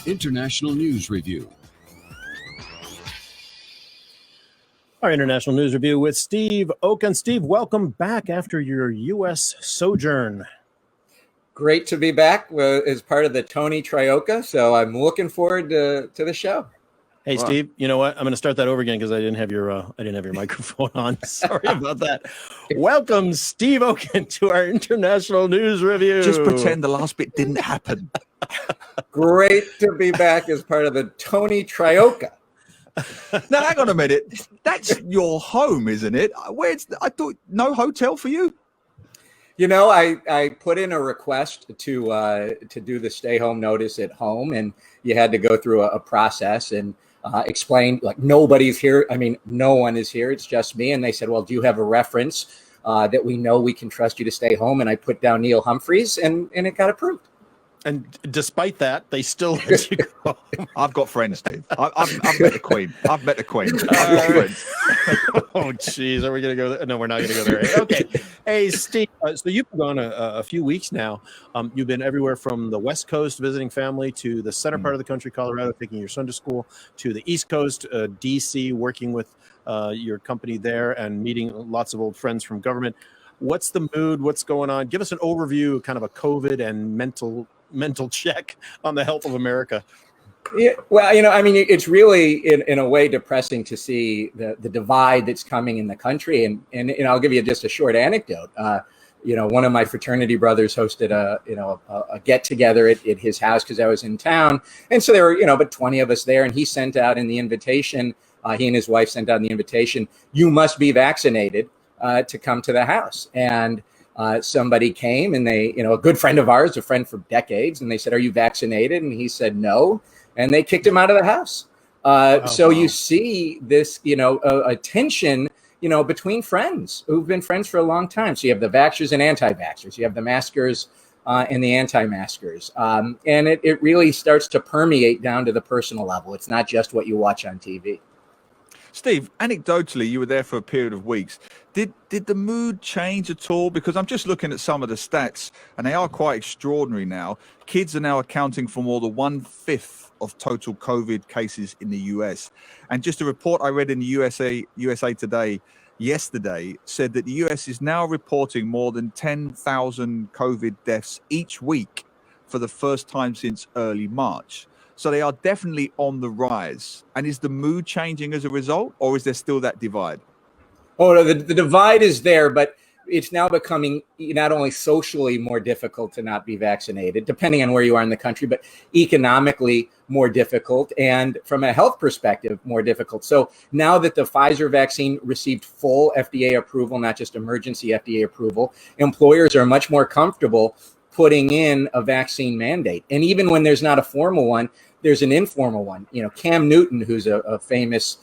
International News Review. Our International News Review with Steve Okun. Steve, welcome back after your U.S. sojourn. Great to be back as part of the Tony Trioca, so I'm looking forward to the show. Hey, wow. Steve, you know what? I'm going to start that over again because I didn't have your microphone on. Sorry about that. Welcome, Steve Okun, to our International News Review. Just pretend the last bit didn't happen. Great to be back as part of the Tony Trioca. Now, hang on a minute. That's your home, isn't it? I thought no hotel for you. You know, I put in a request to do the stay home notice at home, and you had to go through a process and explain, like, nobody's here. I mean, no one is here. It's just me. And they said, well, do you have a reference that we know we can trust you to stay home? And I put down Neil Humphreys, and it got approved. And despite that, they still let you go. I've got friends, Steve. I've met the Queen. I've met the Queen. I've got friends. Oh, geez. Are we going to go there? No, we're not going to go there. Okay. Hey, Steve. So you've been gone a few weeks now. You've been everywhere from the West Coast visiting family to the center part of the country, Colorado, taking your son to school, to the East Coast, D.C., working with your company there and meeting lots of old friends from government. What's the mood? What's going on? Give us an overview, kind of a COVID and mental check on the health of America. Yeah, well, you know, I mean, it's really in a way depressing to see the divide that's coming in the country. And I'll give you just a short anecdote. You know, one of my fraternity brothers hosted a get together at his house because I was in town. And so there were, but 20 of us there. And he sent out in the invitation, he and his wife sent out in the invitation, you must be vaccinated to come to the house. And somebody came and they, a good friend of ours, a friend for decades, and they said, are you vaccinated? And he said, no. And they kicked him out of the house. You see this, a tension, between friends who've been friends for a long time. So you have the vaxxers and anti-vaxxers. You have the maskers and the anti-maskers. And it really starts to permeate down to the personal level. It's not just what you watch on TV. Steve, anecdotally, you were there for a period of weeks. Did the mood change at all? Because I'm just looking at some of the stats, and they are quite extraordinary now. Kids are now accounting for more than 1/5 of total COVID cases in the US. And just a report I read in the USA Today yesterday said that the US is now reporting more than 10,000 COVID deaths each week for the first time since early March. So they are definitely on the rise. And is the mood changing as a result, or is there still that divide? Oh, no, the divide is there, but it's now becoming not only socially more difficult to not be vaccinated, depending on where you are in the country, but economically more difficult, and from a health perspective, more difficult. So now that the Pfizer vaccine received full FDA approval, not just emergency FDA approval, employers are much more comfortable putting in a vaccine mandate. And even when there's not a formal one, there's an informal one. Cam Newton, who's a famous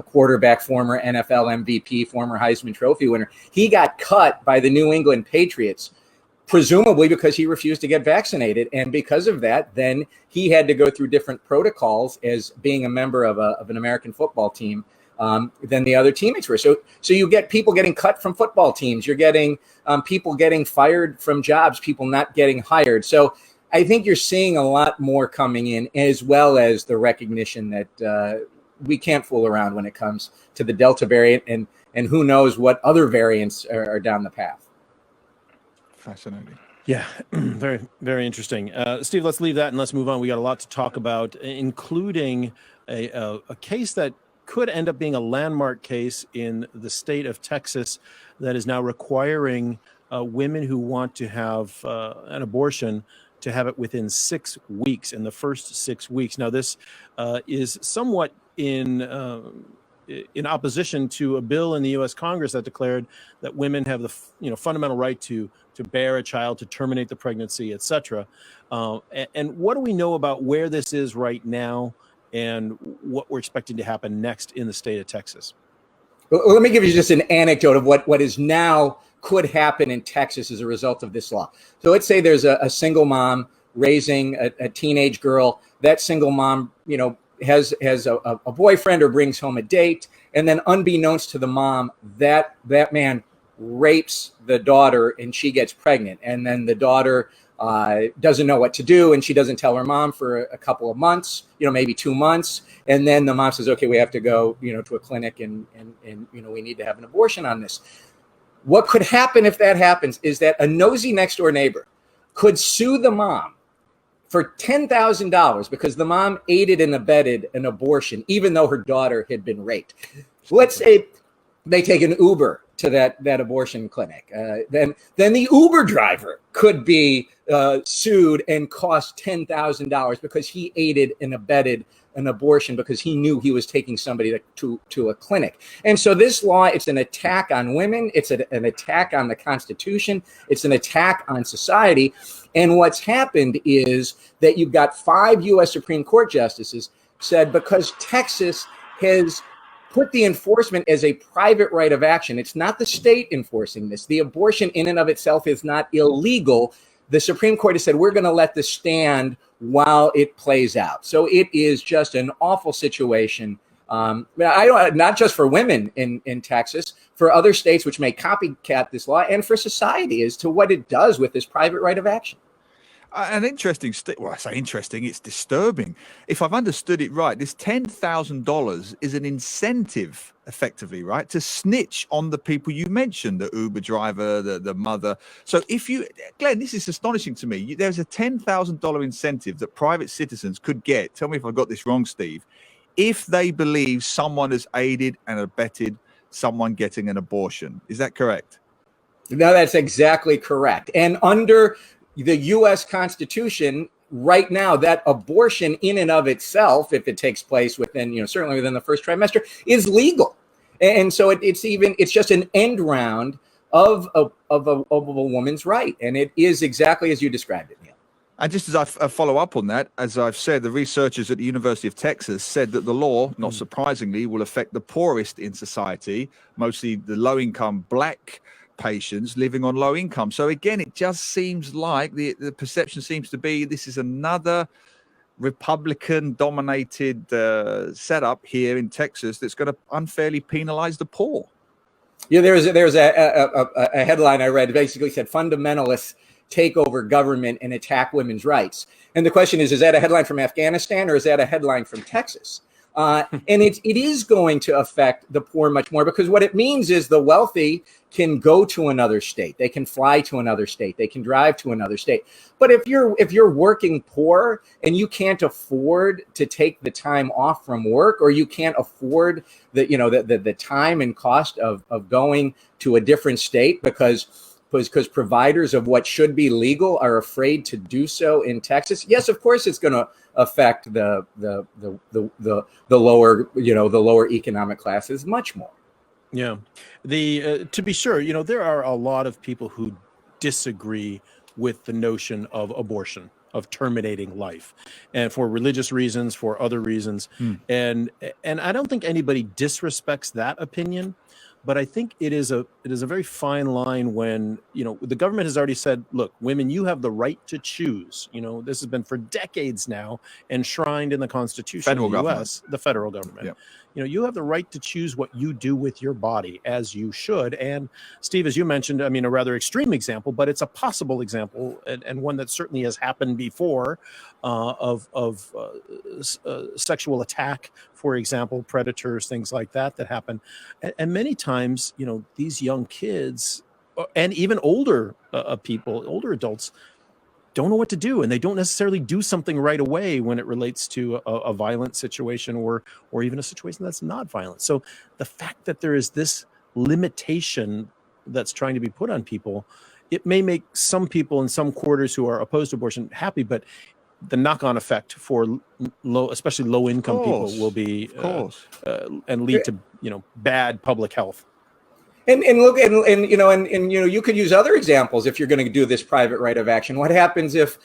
quarterback, former NFL MVP, former Heisman Trophy winner, he got cut by the New England Patriots, presumably because he refused to get vaccinated. And because of that, then he had to go through different protocols as being a member of an American football team than the other teammates were. So you get people getting cut from football teams. You're getting people getting fired from jobs, people not getting hired. So I think you're seeing a lot more coming in, as well as the recognition that we can't fool around when it comes to the Delta variant, and who knows what other variants are down the path. Fascinating. Yeah, very, very interesting. Steve, let's leave that and let's move on. We got a lot to talk about, including a case that could end up being a landmark case in the state of Texas that is now requiring women who want to have an abortion to have it within 6 weeks, in the first 6 weeks. Now, this is somewhat in opposition to a bill in the U.S. Congress that declared that women have the fundamental right to bear a child, to terminate the pregnancy, etc. And what do we know about where this is right now and what we're expecting to happen next in the state of Texas? Well, let me give you just an anecdote of what is now could happen in Texas as a result of this law. So let's say there's a single mom raising a teenage girl. That single mom, has a boyfriend or brings home a date, and then unbeknownst to the mom, that man rapes the daughter and she gets pregnant, and then the daughter doesn't know what to do, and she doesn't tell her mom for a couple of months, maybe 2 months, and then the mom says, okay, we have to go, to a clinic, and we need to have an abortion on this. What could happen if that happens is that a nosy next door neighbor could sue the mom for $10,000 because the mom aided and abetted an abortion, even though her daughter had been raped. Let's say they take an Uber to that abortion clinic. Then the Uber driver could be sued and cost $10,000 because he aided and abetted an abortion because he knew he was taking somebody to a clinic. And so this law, it's an attack on women. It's an attack on the Constitution. It's an attack on society. And what's happened is that you've got 5 U.S. Supreme Court justices said because Texas has put the enforcement as a private right of action. It's not the state enforcing this. The abortion in and of itself is not illegal. The Supreme Court has said, we're going to let this stand while it plays out. So it is just an awful situation. Not just for women in Texas, for other states which may copycat this law, and for society as to what it does with this private right of action. An interesting, well, I say interesting, it's disturbing. If I've understood it right, this $10,000 is an incentive, effectively, right, to snitch on the people you mentioned, the Uber driver, the mother. So Glenn, this is astonishing to me. There's a $10,000 incentive that private citizens could get. Tell me if I got this wrong, Steve. If they believe someone has aided and abetted someone getting an abortion. Is that correct? No, that's exactly correct. And under the U.S. Constitution, right now, that abortion in and of itself, if it takes place within, certainly within the first trimester, is legal. And so it's just an end round of a woman's right. And it is exactly as you described it, Neil. And just as I follow up on that, as I've said, the researchers at the University of Texas said that the law, not surprisingly, will affect the poorest in society, mostly the low-income Black patients living on low income. So again, it just seems like the perception seems to be this is another Republican-dominated setup here in Texas that's going to unfairly penalize the poor. Yeah, there's a headline I read basically said fundamentalists take over government and attack women's rights. And the question is that a headline from Afghanistan or is that a headline from Texas? And it is going to affect the poor much more because what it means is the wealthy can go to another state. They can fly to another state. They can drive to another state. But if you're working poor and you can't afford to take the time off from work, or you can't afford the time and cost of going to a different state because providers of what should be legal are afraid to do so in Texas, yes, of course it's going to affect the lower economic classes much more. Yeah, to be sure, there are a lot of people who disagree with the notion of abortion, of terminating life, and for religious reasons, for other reasons, and I don't think anybody disrespects that opinion. But I think it is a very fine line when, the government has already said, look, women, you have the right to choose. This has been for decades now enshrined in the Constitution of the U.S., the federal government. Yep. You have the right to choose what you do with your body, as you should. And Steve, as you mentioned, a rather extreme example, but it's a possible example and one that certainly has happened before of sexual attack, for example, predators, things like that happen. And many times, these young kids and even older people, older adults, don't know what to do, and they don't necessarily do something right away when it relates to a violent situation or even a situation that's not violent. So the fact that there is this limitation that's trying to be put on people, it may make some people in some quarters who are opposed to abortion happy, but the knock-on effect for especially low-income people will be and lead to bad public health. And look, and you could use other examples if you're going to do this private right of action. What happens if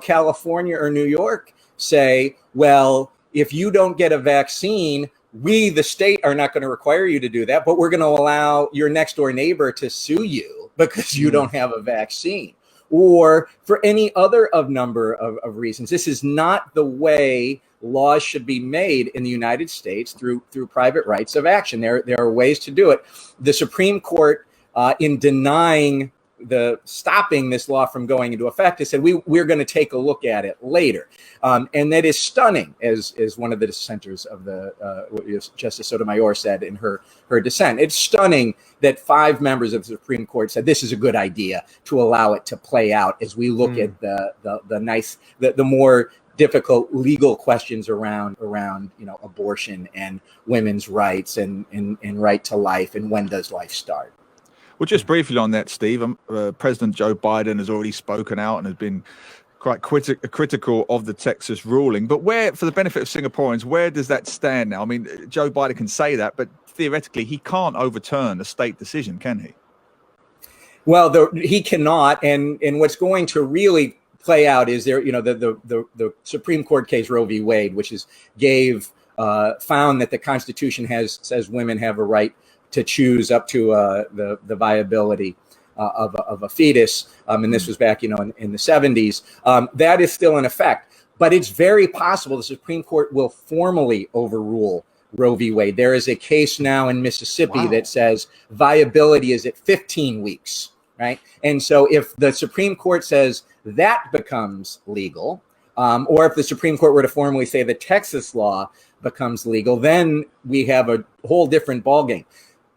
California or New York say, well, if you don't get a vaccine, we, the state, are not going to require you to do that, but we're going to allow your next door neighbor to sue you because you don't have a vaccine, or for any other number of reasons. This is not the way laws should be made in the United States through private rights of action. There are ways to do it. The Supreme Court, in denying the stopping this law from going into effect is said we're going to take a look at it later, and that is stunning, as one of the dissenters of the Justice Sotomayor said in her dissent. It's stunning that 5 members of the Supreme Court said this is a good idea to allow it to play out as we look at the more difficult legal questions around abortion and women's rights and right to life and when does life start. Well, just briefly on that, Steve, President Joe Biden has already spoken out and has been quite critical of the Texas ruling. But where, for the benefit of Singaporeans, where does that stand now? I mean, Joe Biden can say that, but theoretically, he can't overturn a state decision, can he? Well, he cannot. And what's going to really play out is the Supreme Court case Roe v. Wade, which found that the Constitution says women have a right to choose up to the viability of a fetus, and this was back in the 70s. That is still in effect, but it's very possible the Supreme Court will formally overrule Roe v. Wade. There is a case now in Mississippi that says viability is at 15 weeks, right? And so if the Supreme Court says that becomes legal, or if the Supreme Court were to formally say the Texas law becomes legal, then we have a whole different ballgame.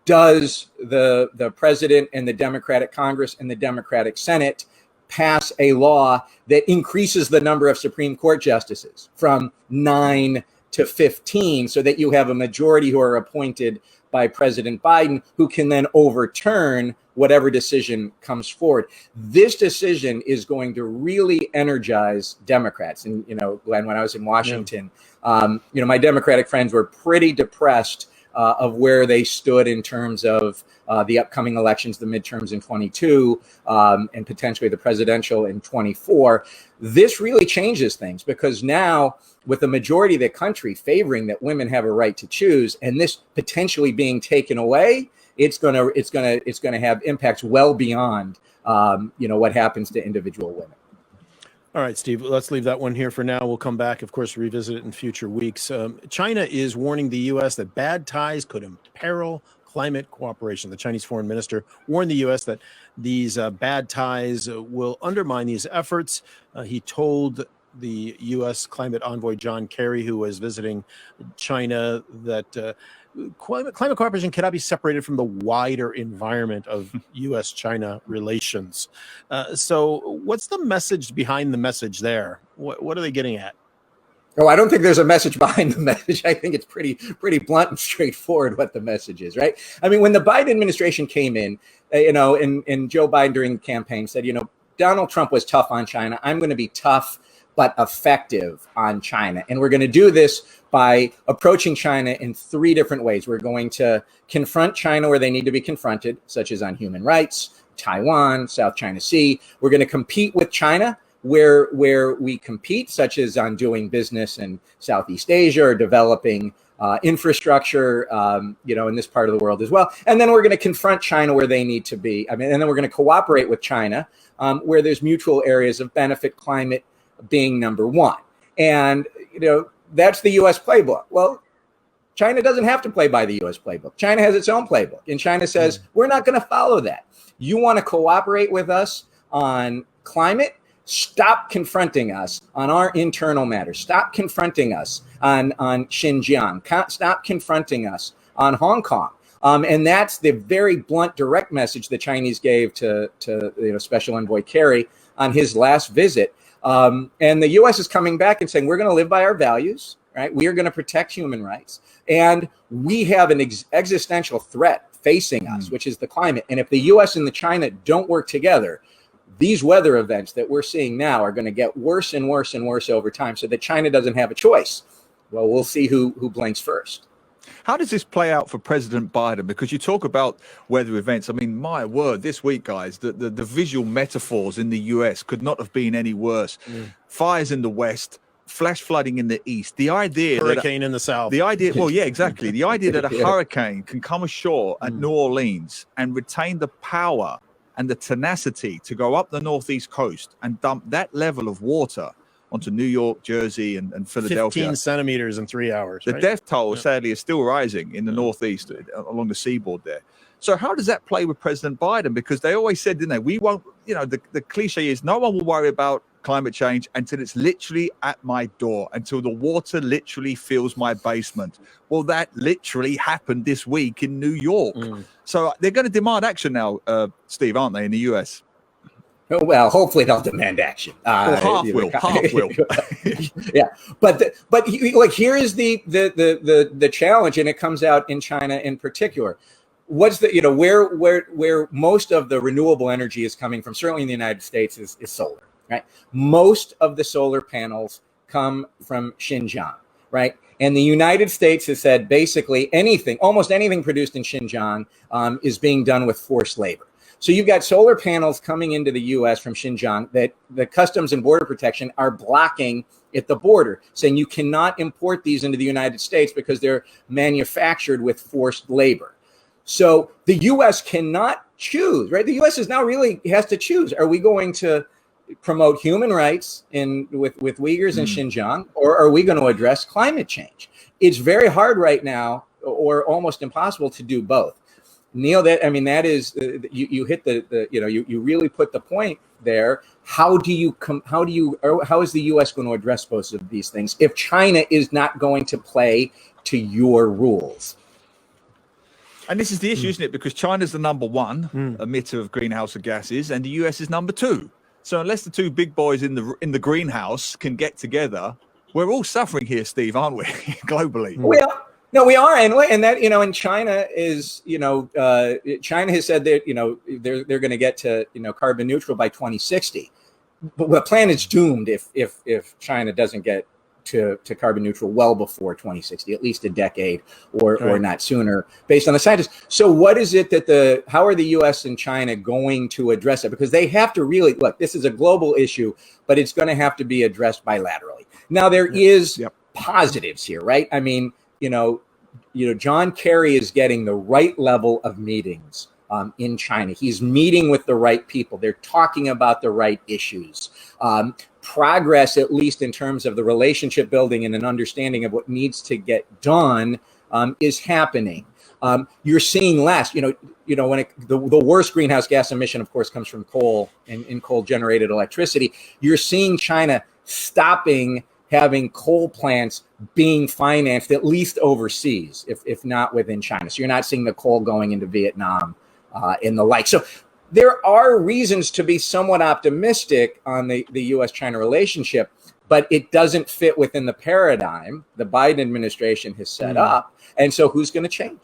Does the president and the Democratic Congress and the Democratic Senate pass a law that increases the number of Supreme Court justices from 9 to 15 so that you have a majority who are appointed by President Biden who can then overturn whatever decision comes forward? This decision is going to really energize Democrats. And, Glenn, when I was in Washington, my Democratic friends were pretty depressed of where they stood in terms of the upcoming elections, the midterms in 22, and potentially the presidential in 24. This really changes things because now, with the majority of the country favoring that women have a right to choose, and this potentially being taken away, it's gonna have impacts well beyond what happens to individual women. All right, Steve, let's leave that one here for now. We'll come back, of course, revisit it in future weeks. China is warning the U.S. that bad ties could imperil climate cooperation. The Chinese foreign minister warned the U.S. that these bad ties will undermine these efforts. He told the U.S. climate envoy John Kerry, who was visiting China, that climate cooperation cannot be separated from the wider environment of U.S.-China relations. So what's the message behind the message there? What are they getting at? Oh, I don't think there's a message behind the message. I think it's pretty blunt and straightforward what the message is, right? I mean, when the Biden administration came in, and Joe Biden during the campaign said, Donald Trump was tough on China. I'm going to be tough but effective on China. And we're going to do this by approaching China in 3 different ways. We're going to confront China where they need to be confronted, such as on human rights, Taiwan, South China Sea. We're going to compete with China where we compete, such as on doing business in Southeast Asia or developing infrastructure, in this part of the world as well. And then we're going to confront China where they need to be. And then we're going to cooperate with China where there's mutual areas of benefit, climate being number 1. And, that's the U.S. playbook. Well, China doesn't have to play by the U.S. playbook. China has its own playbook. And China says, we're not going to follow that. You want to cooperate with us on climate? Stop confronting us on our internal matters. Stop confronting us on Xinjiang. Stop confronting us on Hong Kong. And that's the very blunt, direct message the Chinese gave to Special Envoy Kerry on his last visit. And the U.S. is coming back and saying, we're going to live by our values, right? We are going to protect human rights. And we have an existential threat facing us, which is the climate. And if the U.S. and the China don't work together, these weather events that we're seeing now are going to get worse and worse and worse over time so that China doesn't have a choice. Well, we'll see who blinks first. How does this play out for President Biden? Because you talk about weather events. I mean, my word, this week, guys, the visual metaphors in the U.S. could not have been any worse. Fires in the West, flash flooding in the East. The idea hurricane in the South. The idea, well, yeah, exactly. The idea that a hurricane can come ashore at New Orleans and retain the power and the tenacity to go up the Northeast coast and dump that level of water onto New York, Jersey, and Philadelphia. 15 centimeters in 3 hours. The death toll, sadly, is still rising in the Northeast along the seaboard there. So how does that play with President Biden? Because they always said, didn't they, we won't, the cliche is no one will worry about climate change until it's literally at my door, until the water literally fills my basement. Well, that literally happened this week in New York. So they're going to demand action now, Steve, aren't they, in the US? Well, hopefully they'll demand action. Well, half will. Yeah, but here is the challenge, and it comes out in China in particular. What's the where most of the renewable energy is coming from? Certainly in the United States is solar, right? Most of the solar panels come from Xinjiang, right? And the United States has said basically almost anything produced in Xinjiang is being done with forced labor. So you've got solar panels coming into the U.S. from Xinjiang that the Customs and Border Protection are blocking at the border, saying you cannot import these into the United States because they're manufactured with forced labor. So the U.S. cannot choose, right? The U.S. is now really has to choose. Are we going to promote human rights with Uyghurs in Xinjiang, or are we going to address climate change? It's very hard right now, or almost impossible, to do both. Neil, that is you hit you really put the point there. How is the U.S. going to address both of these things if China is not going to play to your rules? And this is the issue, isn't it? Because China's the number one emitter of greenhouse gases, and the US is number two. So unless the two big boys in the greenhouse can get together, we're all suffering here, Steve, aren't we? Globally. Well, no, we are, and that and China is China has said that they're going to get to carbon neutral by 2060, but the plan is doomed if China doesn't get to carbon neutral well before 2060, at least a decade or not sooner, based on the scientists. So what is it that how are the US and China going to address it? Because they have to really look, this is a global issue, but it's going to have to be addressed bilaterally. Now there is positives here, right? I mean, John Kerry is getting the right level of meetings in China. He's meeting with the right people. They're talking about the right issues. Progress, at least in terms of the relationship building and an understanding of what needs to get done, is happening. You're seeing less. When the worst greenhouse gas emission, of course, comes from coal and coal-generated electricity. You're seeing China stopping having coal plants being financed, at least overseas, if not within China. So you're not seeing the coal going into Vietnam and the like. So there are reasons to be somewhat optimistic on the U.S.-China relationship, but it doesn't fit within the paradigm the Biden administration has set up. And so who's going to change?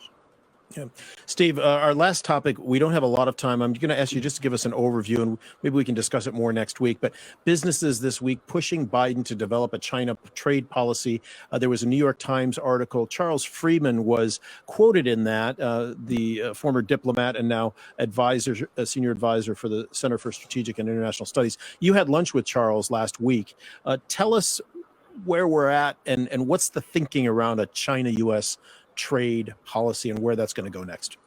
Yeah. Steve, our last topic, we don't have a lot of time. I'm going to ask you just to give us an overview, and maybe we can discuss it more next week. But businesses this week pushing Biden to develop a China trade policy. There was a New York Times article. Charles Freeman was quoted in that, the former diplomat and now senior advisor for the Center for Strategic and International Studies. You had lunch with Charles last week. Tell us where we're at and what's the thinking around a China-U.S. trade policy and where that's going to go next.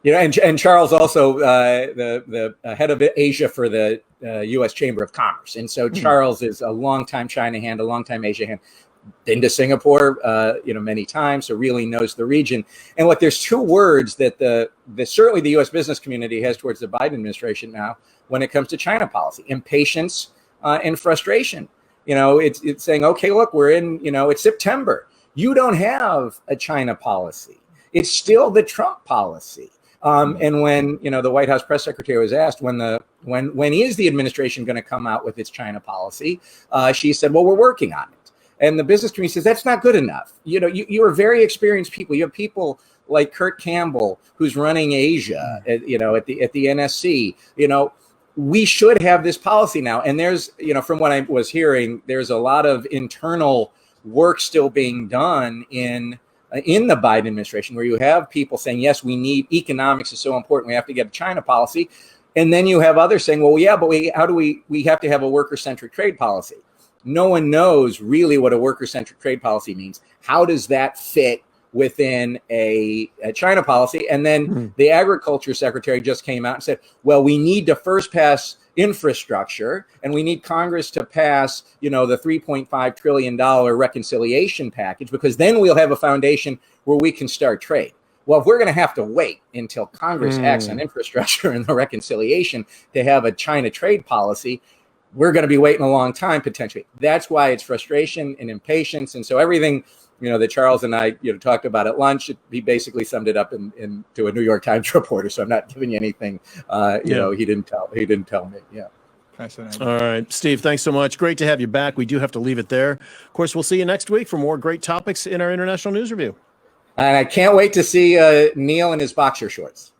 And Charles also the head of Asia for the U.S. Chamber of Commerce, and so Charles is a longtime China hand, a longtime Asia hand. Been to Singapore, many times, so really knows the region. And look, there's two words that certainly the U.S. business community has towards the Biden administration now when it comes to China policy: impatience and frustration. It's saying, okay, look, we're in, it's September. You don't have a China policy. It's still the Trump policy. And when the White House press secretary was asked when is the administration going to come out with its China policy, she said, well, we're working on it. And the business community says that's not good enough. You are very experienced people. You have people like Kurt Campbell, who's running Asia, at the NSC. We should have this policy now. And there's, from what I was hearing, there's a lot of internal work still being done in the Biden administration, where you have people saying, yes, we need, economics is so important, we have to get a China policy. And then you have others saying, well, yeah, but we have to have a worker-centric trade policy. No one knows really what a worker-centric trade policy means. How does that fit within a China policy? And then the agriculture secretary just came out and said, well, we need to first pass infrastructure, and we need Congress to pass, the $3.5 trillion reconciliation package, because then we'll have a foundation where we can start trade. well, if we're going to have to wait until Congress acts on infrastructure and the reconciliation to have a China trade policy, we're going to be waiting a long time potentially. That's why it's frustration and impatience. And so everything, that Charles and I, talked about at lunch, he basically summed it up to a New York Times reporter. So I'm not giving you anything, he didn't tell me. Yeah. Fascinating. All right, Steve, thanks so much. Great to have you back. We do have to leave it there. Of course, we'll see you next week for more great topics in our International News Review. And I can't wait to see Neil in his boxer shorts.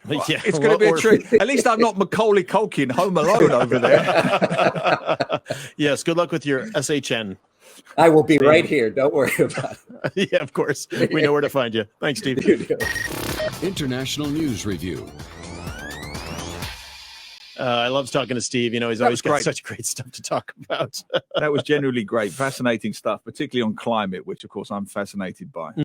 Well, yeah, it's going to be a treat. At least I'm not Macaulay Culkin home alone over there. Yes, good luck with your SHN. I will be right here. Don't worry about it. Yeah, of course. We know where to find you. Thanks, Steve. International News Review. I love talking to Steve. He's always got such great stuff to talk about. That was genuinely great. Fascinating stuff, particularly on climate, which, of course, I'm fascinated by.